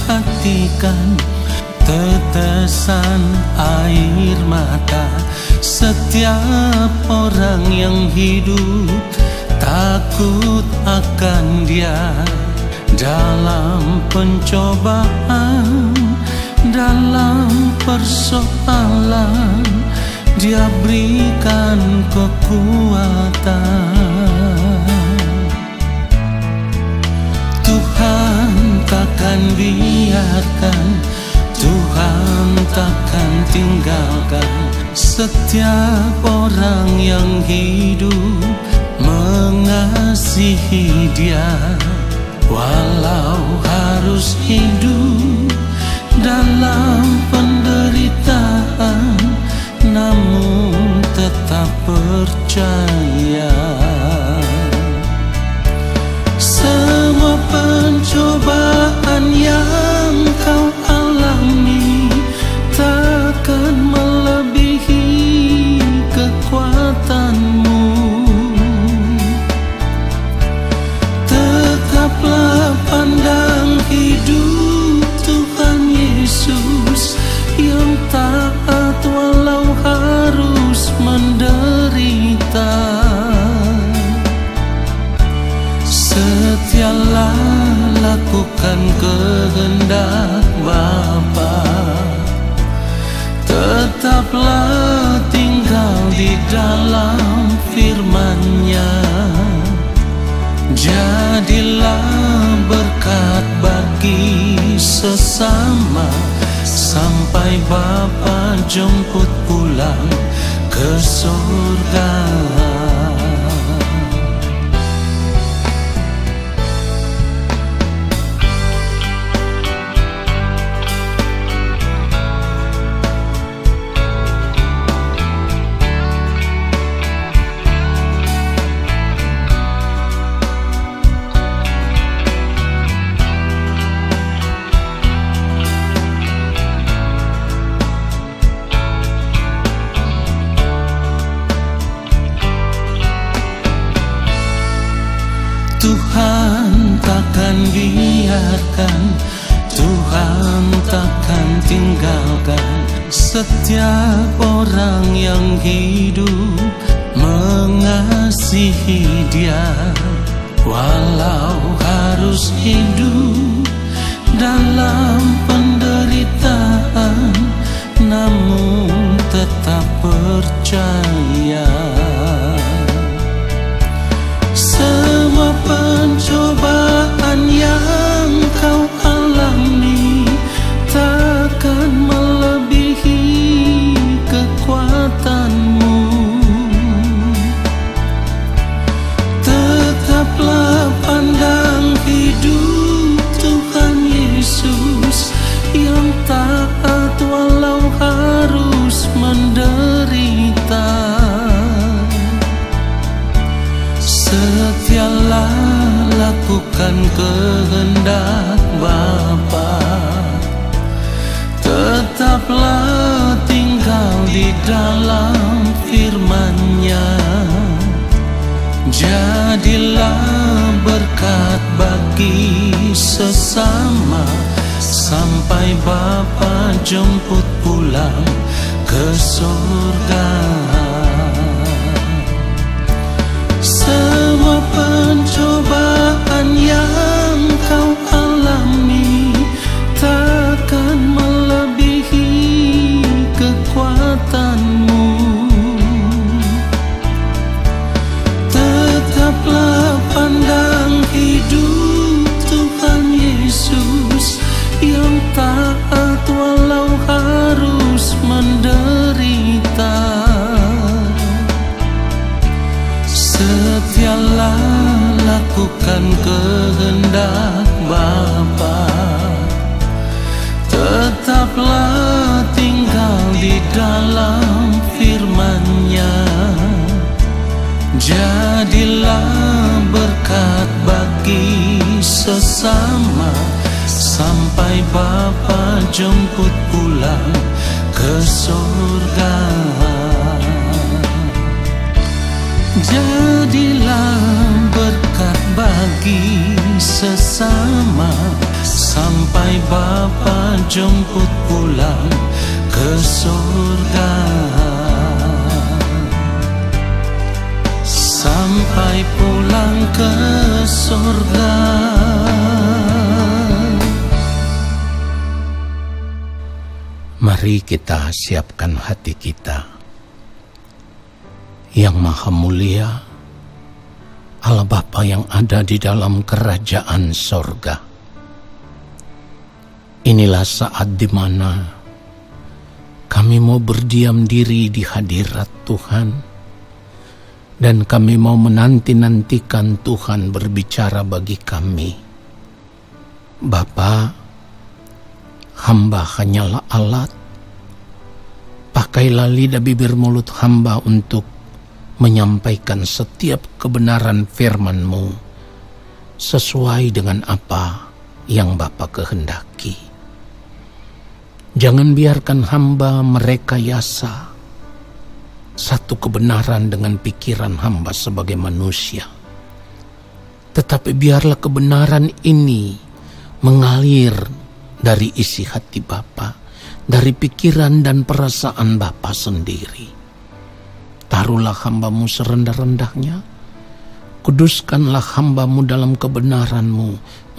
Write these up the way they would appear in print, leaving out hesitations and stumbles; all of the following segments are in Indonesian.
perhatikan tetesan air mata setiap orang yang hidup takut akan Dia. Dalam pencobaan, dalam persoalan, Dia berikan kekuatan. Tuhan takkan biarkan, Tuhan takkan tinggalkan setiap orang yang hidup mengasihi Dia. Walau harus hidup dalam penderitaan, namun tetap percaya. Semua pencobaan yang kau alami takkan melebihi kekuatanmu. Tetaplah pandang hidup Tuhan Yesus yang taat walau harus menderita. Setialah lakukan kehendak Bapa, tetaplah tinggal di dalam firman-Nya. Jadilah berkat bagi sesama sampai Bapa jemput pulang ke surga. Tuhan takkan biarkan, Tuhan takkan tinggalkan setiap orang yang hidup mengasihi Dia. Walau harus hidup dalam penderitaan, namun tetap percaya. Semua pencobaan yang kau alami takkan melebihi kekuatanmu. Tetaplah pandang hidup Tuhan Yesus yang taat walau harus menderita. Setialah lakukan kehendak Bapa, tetaplah tinggal di dalam firman-Nya. Jadilah berkat bagi sesama sampai Bapa jemput pulang ke surga. Semua pencobaan yang kau alami takkan melebihi kekuatanmu. Tetaplah pandang hidup Tuhan Yesus yang taat walau harus menderita. Setialah lakukan kehendak Bapa, tetaplah tinggal di dalam firman-Nya. Jadilah berkat bagi sesama sampai Bapa jemput pulang ke surga. Jadilah berkat bagi sesama sampai Bapa jemput pulang ke surga. Sampai pulang ke surga. Mari kita siapkan hati kita. Yang Maha Mulia, Allah Bapa yang ada di dalam kerajaan sorga. Inilah saat di mana kami mau berdiam diri di hadirat Tuhan, dan kami mau menanti-nantikan Tuhan berbicara bagi kami. Bapa, hamba hanyalah alat. Pakailah lidah bibir mulut hamba untuk menyampaikan setiap kebenaran firman-Mu sesuai dengan apa yang Bapa kehendaki. Jangan biarkan hamba merekayasa satu kebenaran dengan pikiran hamba sebagai manusia. Tetapi biarlah kebenaran ini mengalir dari isi hati Bapa, dari pikiran dan perasaan Bapa sendiri. Taruhlah hamba-Mu serendah-rendahnya, kuduskanlah hamba-Mu dalam kebenaran-Mu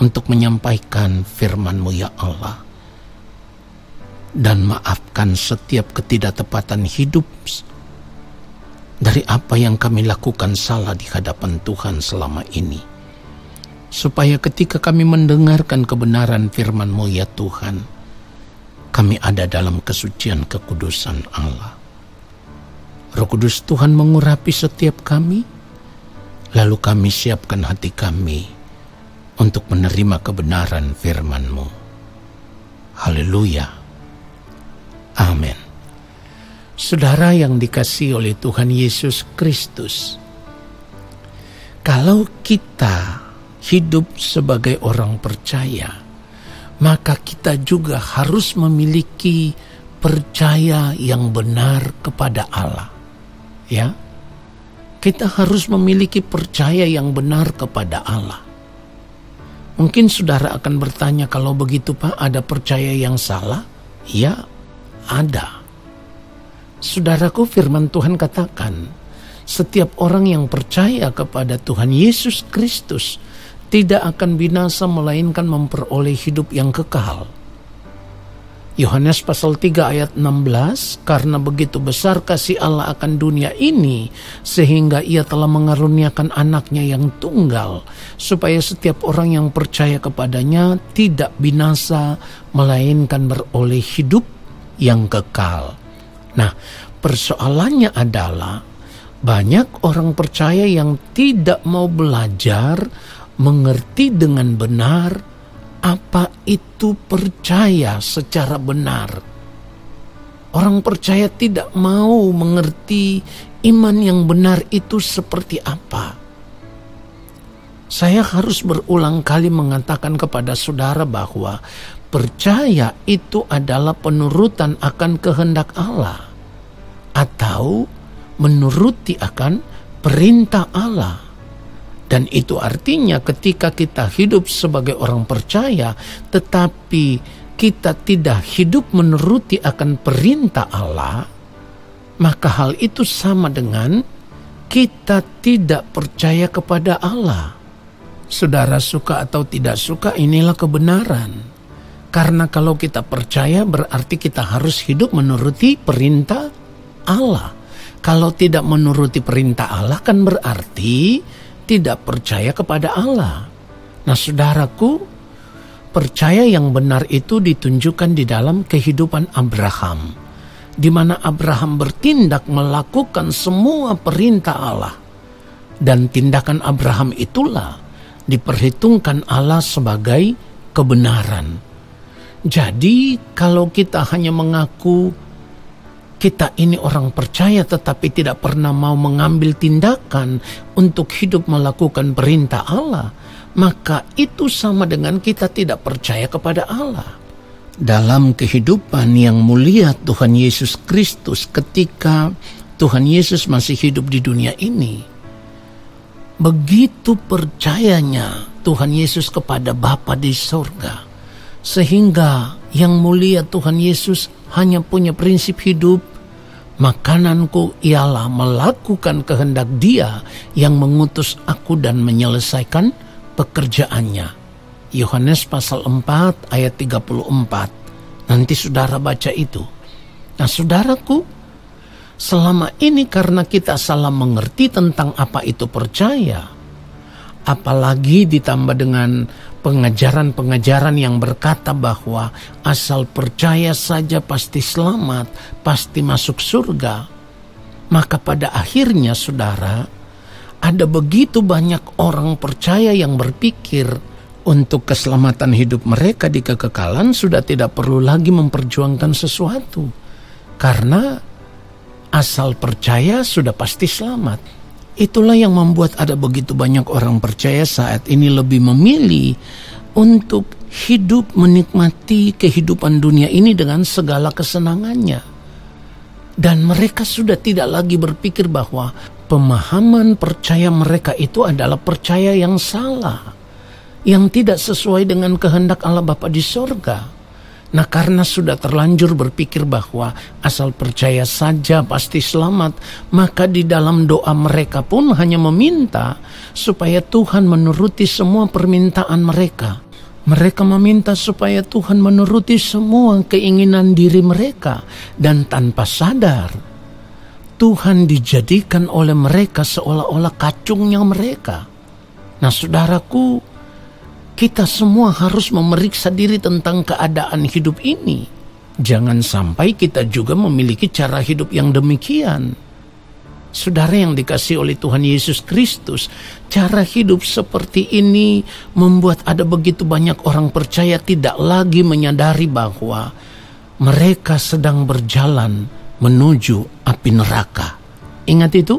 untuk menyampaikan firman-Mu ya Allah. Dan maafkan setiap ketidaktepatan hidup dari apa yang kami lakukan salah di hadapan Tuhan selama ini. Supaya ketika kami mendengarkan kebenaran firman-Mu ya Tuhan, kami ada dalam kesucian kekudusan Allah. Roh Kudus Tuhan mengurapi setiap kami, lalu kami siapkan hati kami untuk menerima kebenaran firman-Mu. Haleluya. Amin. Saudara yang dikasihi oleh Tuhan Yesus Kristus, kalau kita hidup sebagai orang percaya, maka kita juga harus memiliki percaya yang benar kepada Allah. Ya, kita harus memiliki percaya yang benar kepada Allah. Mungkin saudara akan bertanya, kalau begitu Pak, ada percaya yang salah? Ya, ada. Saudaraku, firman Tuhan katakan, setiap orang yang percaya kepada Tuhan Yesus Kristus tidak akan binasa, melainkan memperoleh hidup yang kekal. Yohanes pasal 3 ayat 16, karena begitu besar kasih Allah akan dunia ini, sehingga ia telah mengaruniakan anaknya yang tunggal, supaya setiap orang yang percaya kepadanya tidak binasa, melainkan beroleh hidup yang kekal. Nah, persoalannya adalah banyak orang percaya yang tidak mau belajar, mengerti dengan benar apa itu percaya secara benar. Orang percaya tidak mau mengerti iman yang benar itu seperti apa. Saya harus berulang kali mengatakan kepada saudara bahwa percaya itu adalah penurutan akan kehendak Allah, atau menuruti akan perintah Allah. Dan itu artinya ketika kita hidup sebagai orang percaya, tetapi kita tidak hidup menuruti akan perintah Allah, maka hal itu sama dengan kita tidak percaya kepada Allah. Saudara suka atau tidak suka, inilah kebenaran. Karena kalau kita percaya berarti kita harus hidup menuruti perintah Allah. Kalau tidak menuruti perintah Allah kan berarti tidak percaya kepada Allah. Nah saudaraku, percaya yang benar itu ditunjukkan di dalam kehidupan Abraham, di mana Abraham bertindak melakukan semua perintah Allah, dan tindakan Abraham itulah diperhitungkan Allah sebagai kebenaran. Jadi kalau kita hanya mengaku kita ini orang percaya tetapi tidak pernah mau mengambil tindakan untuk hidup melakukan perintah Allah, maka itu sama dengan kita tidak percaya kepada Allah. Dalam kehidupan yang mulia Tuhan Yesus Kristus, ketika Tuhan Yesus masih hidup di dunia ini, begitu percayanya Tuhan Yesus kepada Bapa di sorga, Sehingga yang mulia Tuhan Yesus hanya punya prinsip hidup, makananku ialah melakukan kehendak Dia yang mengutus aku dan menyelesaikan pekerjaannya. Yohanes pasal 4 ayat 34. Nanti saudara baca itu. Nah saudaraku, selama ini karena kita salah mengerti tentang apa itu percaya, apalagi ditambah dengan pengajaran-pengajaran yang berkata bahwa asal percaya saja pasti selamat, pasti masuk surga, maka pada akhirnya saudara, ada begitu banyak orang percaya yang berpikir untuk keselamatan hidup mereka di kekekalan sudah tidak perlu lagi memperjuangkan sesuatu, karena asal percaya sudah pasti selamat. Itulah yang membuat ada begitu banyak orang percaya saat ini lebih memilih untuk hidup menikmati kehidupan dunia ini dengan segala kesenangannya. Dan mereka sudah tidak lagi berpikir bahwa pemahaman percaya mereka itu adalah percaya yang salah, yang tidak sesuai dengan kehendak Allah Bapa di sorga. Nah karena sudah terlanjur berpikir bahwa asal percaya saja pasti selamat, maka di dalam doa mereka pun hanya meminta supaya Tuhan menuruti semua permintaan mereka. Mereka meminta supaya Tuhan menuruti semua keinginan diri mereka, dan tanpa sadar Tuhan dijadikan oleh mereka seolah-olah kacungnya mereka. Nah saudaraku, kita semua harus memeriksa diri tentang keadaan hidup ini. Jangan sampai kita juga memiliki cara hidup yang demikian. Saudara yang dikasihi oleh Tuhan Yesus Kristus, cara hidup seperti ini membuat ada begitu banyak orang percaya tidak lagi menyadari bahwa mereka sedang berjalan menuju api neraka. Ingat itu?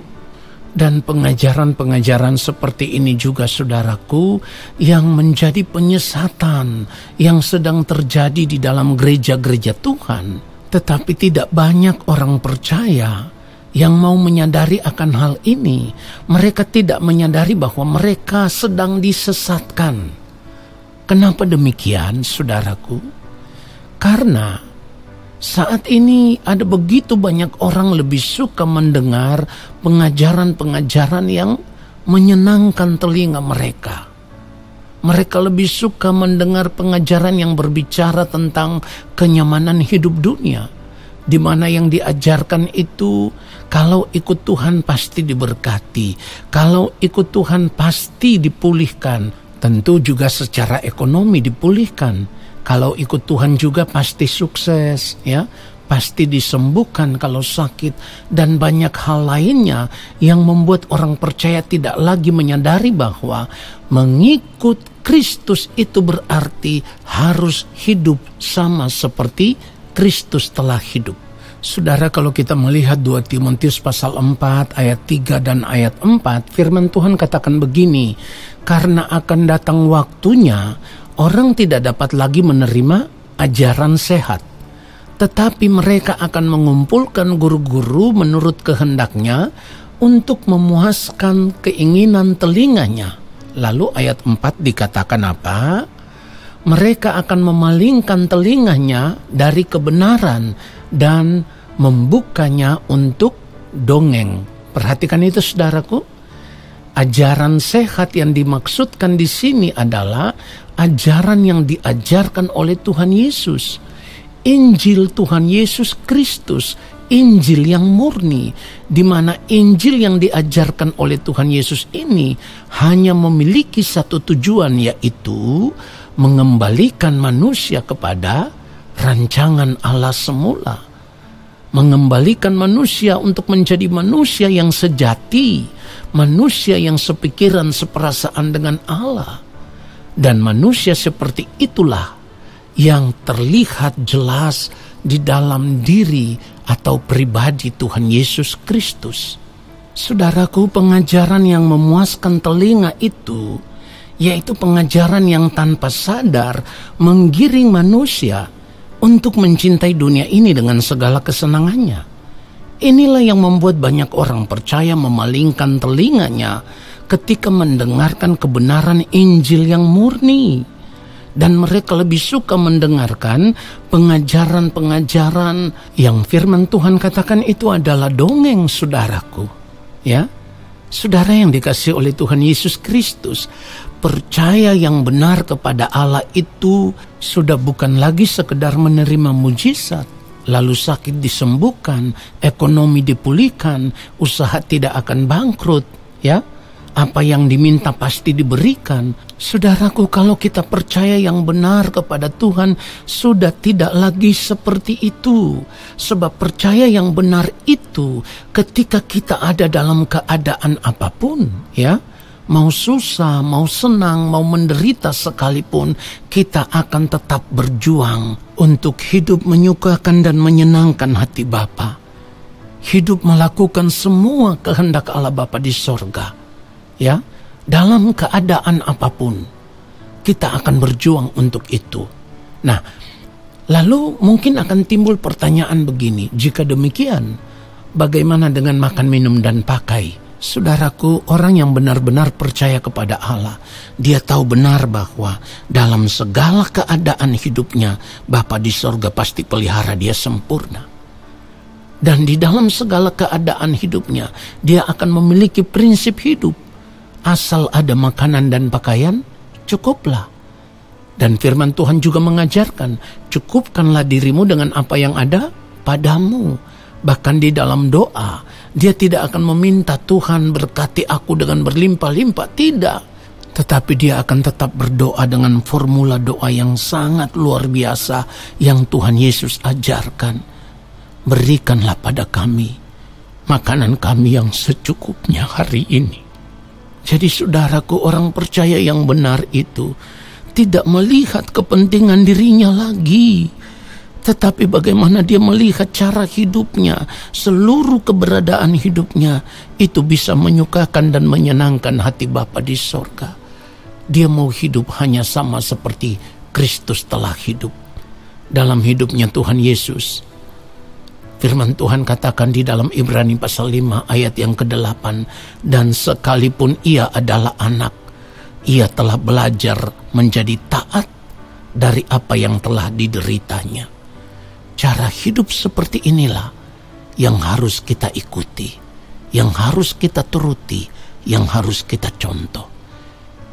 Dan pengajaran-pengajaran seperti ini juga saudaraku yang menjadi penyesatan yang sedang terjadi di dalam gereja-gereja Tuhan. Tetapi tidak banyak orang percaya yang mau menyadari akan hal ini. Mereka tidak menyadari bahwa mereka sedang disesatkan. Kenapa demikian saudaraku? Karena saat ini ada begitu banyak orang lebih suka mendengar pengajaran-pengajaran yang menyenangkan telinga mereka. Mereka lebih suka mendengar pengajaran yang berbicara tentang kenyamanan hidup dunia, di mana yang diajarkan itu kalau ikut Tuhan pasti diberkati, kalau ikut Tuhan pasti dipulihkan, tentu juga secara ekonomi dipulihkan. Kalau ikut Tuhan juga pasti sukses, ya, pasti disembuhkan kalau sakit, dan banyak hal lainnya yang membuat orang percaya tidak lagi menyadari bahwa mengikut Kristus itu berarti harus hidup sama seperti Kristus telah hidup. Saudara, kalau kita melihat 2 Timotius pasal 4 ayat 3 dan ayat 4, firman Tuhan katakan begini, karena akan datang waktunya orang tidak dapat lagi menerima ajaran sehat, tetapi mereka akan mengumpulkan guru-guru menurut kehendaknya untuk memuaskan keinginan telinganya. Lalu ayat 4 dikatakan apa? Mereka akan memalingkan telinganya dari kebenaran dan membukanya untuk dongeng. Perhatikan itu saudaraku. Ajaran sehat yang dimaksudkan di sini adalah ajaran yang diajarkan oleh Tuhan Yesus. Injil Tuhan Yesus Kristus, Injil yang murni, di mana Injil yang diajarkan oleh Tuhan Yesus ini hanya memiliki satu tujuan, yaitu mengembalikan manusia kepada rancangan Allah semula. Mengembalikan manusia untuk menjadi manusia yang sejati, manusia yang sepikiran seperasaan dengan Allah. Dan manusia seperti itulah yang terlihat jelas di dalam diri atau pribadi Tuhan Yesus Kristus. Saudaraku, pengajaran yang memuaskan telinga itu, yaitu pengajaran yang tanpa sadar menggiring manusia untuk mencintai dunia ini dengan segala kesenangannya. Inilah yang membuat banyak orang percaya memalingkan telinganya ketika mendengarkan kebenaran Injil yang murni. Dan mereka lebih suka mendengarkan pengajaran-pengajaran yang firman Tuhan katakan itu adalah dongeng, saudaraku. Ya, saudara yang dikasihi oleh Tuhan Yesus Kristus, percaya yang benar kepada Allah itu sudah bukan lagi sekedar menerima mujizat, lalu sakit disembuhkan, ekonomi dipulihkan, usaha tidak akan bangkrut, ya. Apa yang diminta pasti diberikan. Saudaraku, kalau kita percaya yang benar kepada Tuhan, sudah tidak lagi seperti itu. Sebab percaya yang benar itu ketika kita ada dalam keadaan apapun, ya, mau susah, mau senang, mau menderita sekalipun, kita akan tetap berjuang untuk hidup menyukakan dan menyenangkan hati Bapa. Hidup melakukan semua kehendak Allah Bapa di sorga. Ya, dalam keadaan apapun kita akan berjuang untuk itu. Nah, lalu mungkin akan timbul pertanyaan begini, jika demikian bagaimana dengan makan, minum, dan pakai? Saudaraku, orang yang benar-benar percaya kepada Allah, dia tahu benar bahwa dalam segala keadaan hidupnya Bapa di sorga pasti pelihara dia sempurna. Dan di dalam segala keadaan hidupnya dia akan memiliki prinsip hidup. Asal ada makanan dan pakaian, cukuplah. Dan firman Tuhan juga mengajarkan, cukupkanlah dirimu dengan apa yang ada padamu. Bahkan di dalam doa, dia tidak akan meminta Tuhan berkati aku dengan berlimpah-limpah, tidak. Tetapi dia akan tetap berdoa dengan formula doa yang sangat luar biasa yang Tuhan Yesus ajarkan. Berikanlah pada kami makanan kami yang secukupnya hari ini. Jadi saudaraku, orang percaya yang benar itu tidak melihat kepentingan dirinya lagi, tetapi bagaimana dia melihat cara hidupnya, seluruh keberadaan hidupnya itu bisa menyukakan dan menyenangkan hati Bapa di sorga. Dia mau hidup hanya sama seperti Kristus telah hidup. Dalam hidupnya Tuhan Yesus, firman Tuhan katakan di dalam Ibrani pasal 5 ayat yang ke-8, dan sekalipun ia adalah anak, ia telah belajar menjadi taat dari apa yang telah dideritanya. Cara hidup seperti inilah yang harus kita ikuti, yang harus kita turuti, yang harus kita contoh.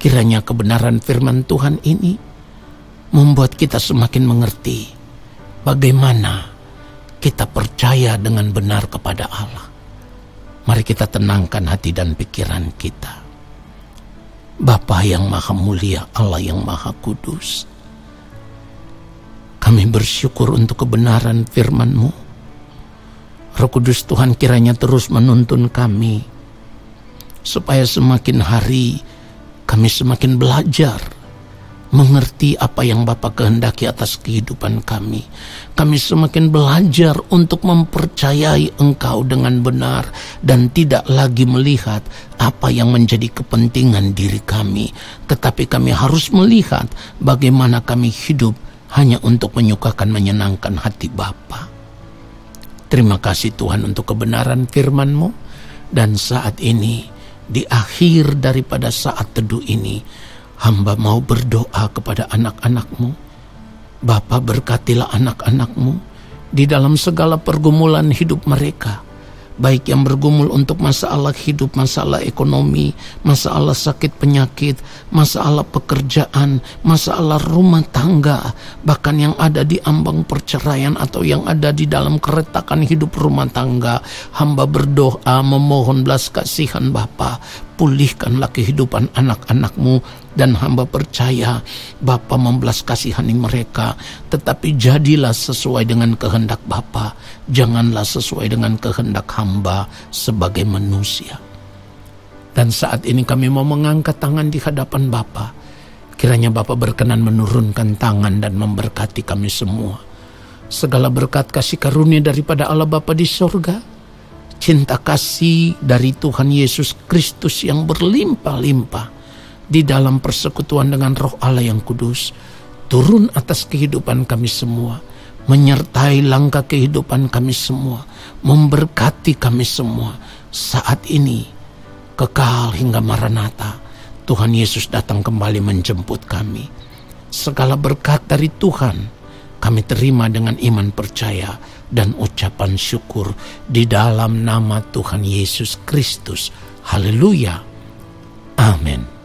Kiranya kebenaran firman Tuhan ini membuat kita semakin mengerti bagaimana kita percaya dengan benar kepada Allah. Mari kita tenangkan hati dan pikiran kita. Bapa yang maha mulia, Allah yang maha kudus, kami bersyukur untuk kebenaran firman-Mu. Roh Kudus Tuhan kiranya terus menuntun kami, supaya semakin hari kami semakin belajar mengerti apa yang Bapa kehendaki atas kehidupan kami. Kami semakin belajar untuk mempercayai Engkau dengan benar dan tidak lagi melihat apa yang menjadi kepentingan diri kami, tetapi kami harus melihat bagaimana kami hidup hanya untuk menyukakan, menyenangkan hati Bapa. Terima kasih Tuhan untuk kebenaran firman-Mu, dan saat ini di akhir daripada saat teduh ini, hamba mau berdoa kepada anak-anak-Mu. Bapa, berkatilah anak-anak-Mu di dalam segala pergumulan hidup mereka, baik yang bergumul untuk masalah hidup, masalah ekonomi, masalah sakit penyakit, masalah pekerjaan, masalah rumah tangga, bahkan yang ada di ambang perceraian atau yang ada di dalam keretakan hidup rumah tangga. Hamba berdoa memohon belas kasihan Bapa, pulihkanlah kehidupan anak-anak-Mu, dan hamba percaya Bapa membelas kasihani mereka, tetapi jadilah sesuai dengan kehendak Bapa, janganlah sesuai dengan kehendak hamba sebagai manusia. Dan saat ini kami mau mengangkat tangan di hadapan Bapa. Kiranya Bapa berkenan menurunkan tangan dan memberkati kami semua. Segala berkat kasih karunia daripada Allah Bapa di sorga, cinta kasih dari Tuhan Yesus Kristus yang berlimpah-limpah di dalam persekutuan dengan Roh Allah yang kudus, turun atas kehidupan kami semua, menyertai langkah kehidupan kami semua, memberkati kami semua saat ini, kekal hingga Maranatha. Tuhan Yesus datang kembali menjemput kami. segala berkat dari Tuhan kami terima dengan iman percaya dan ucapan syukur di dalam nama Tuhan Yesus Kristus. Haleluya. Amin.